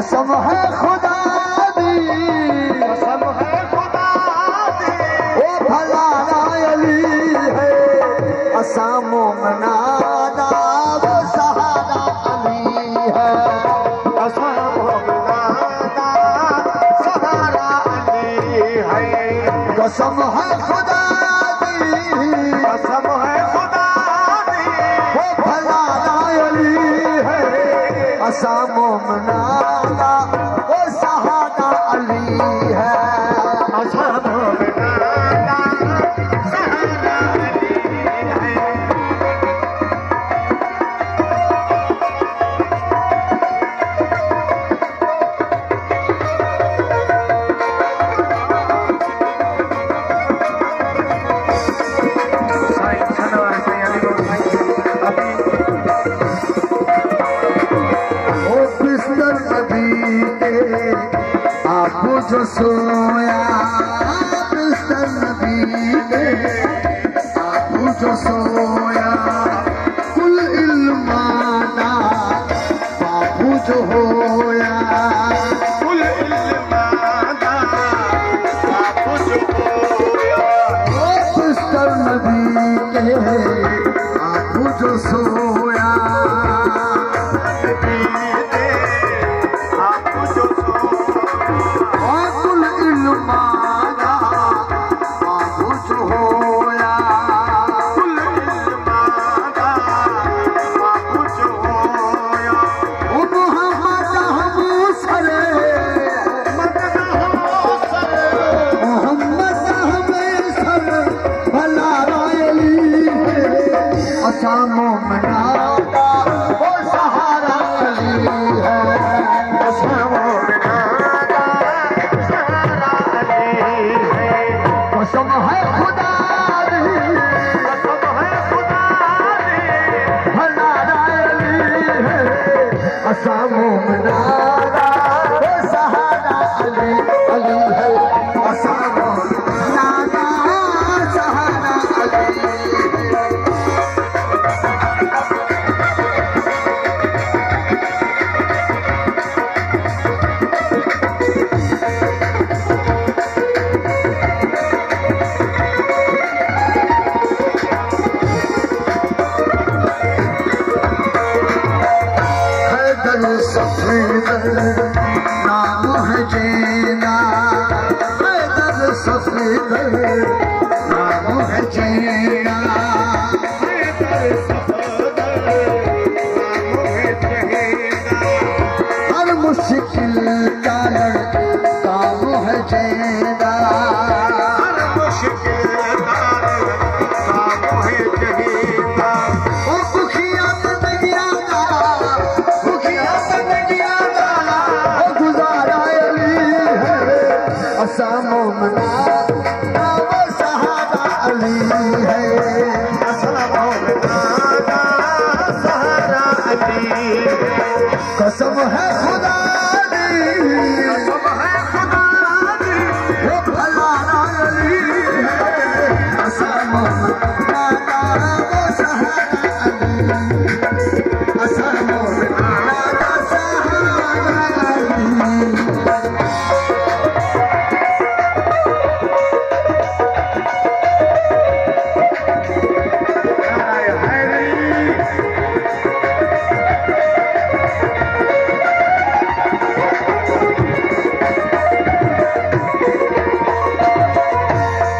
कसम है खुदा दी, कसम है खुदा दी, वो भला अली है असा मोमनादा, वो सहारा अली है असा मोमनादा सहारा अली है। कसम है खुदा दी, कसम है खुदा दी, वो भला अली है असा मोमनादा, वो सहारा अली है असा मोमनादा सहारा अली है। जो सोया बिस्तर नबी ने, आपू जो सोया कुल इल्माना, बापू जो होया कुल इल्माना, बापू जो होया। ओ बिस्तर नबी के आपू जो सोया, नबी ने आपू जो सोया। कुल इल्माना बापू जो होया, कुल इल्माना बापू जो होया। ओ मोहम्मद हम सरे, मोहम्मद हम सर भला अली है असा मोमनादा, वो सहारा अली है असा मोमनादा सहारा अली है। कसम है खुदा दी, कसम है खुदा दी, भला अली है असा मोमनादा, वो सहारा अली अली है असा मोमनादा सहारा अली है। सफेद नाम है जेना, हैदर सफेद नाम है जेना, हैदर सफेद नाम है जेना। हर मुश्किल का काम है जेना, हर मुश्किल का काम है जेना। ओ दुखिया जिंदगियां का, दुखिया जिंदगियां का ओ गुजारा अली है असा मोमनादा, वो सहारा अली है असा मोमनादा सहारा अली है। कसम है खुदा दी, कसम है खुदा दी, वो भला अली है असा मोमनादा, वो सहारा अली असा मोमनादा सहारा अली।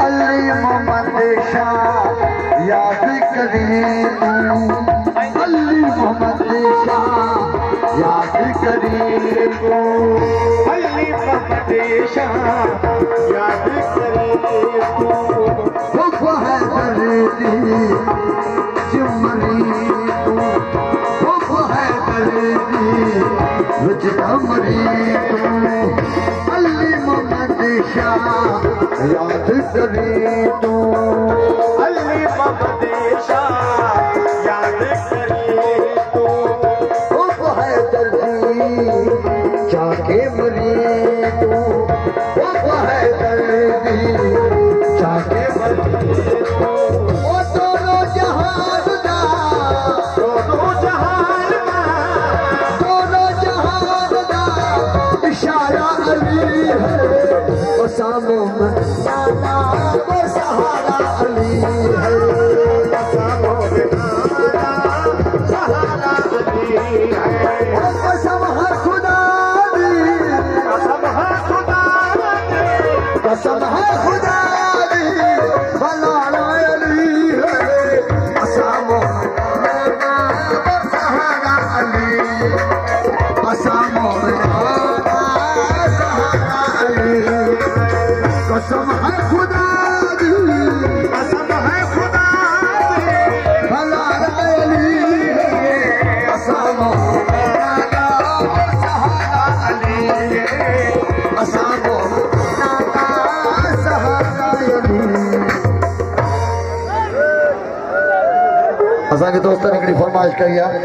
अली मोहम्मद शाह याद करीम, अली मोहम्मद शाह याद करीम, अली मोहम्मद शाह याद करीम। वो है दर्दी जिमरी तू, वो है दर्दी विजमरी तू, अली मोहम्मद शाह याद करी तू, अली मोहम्मद शाह याद करी तू। वो है दर्दी जाके मरी तू, वो है दर्दी जाके मरी तू, वो दोनों जहान दा, दोनों जहान दा, दोनों जहान दा अली है असामो में नाना वो सहारा अली है असामो में नाना सहारा अली है कसम है खुदा दी कसम है खुदा दी कसम है खुदा दी भला अली है असामो नाना वो सहारा अली असामो में नाना सहारा अली कसम है खुदा दी कसम है खुदा दी भला अली है असामो नाना वो सहारा अली असामो नाना सहारा अली असांखे दोस्तनि हिकिड़ी फरमाइश कई आहे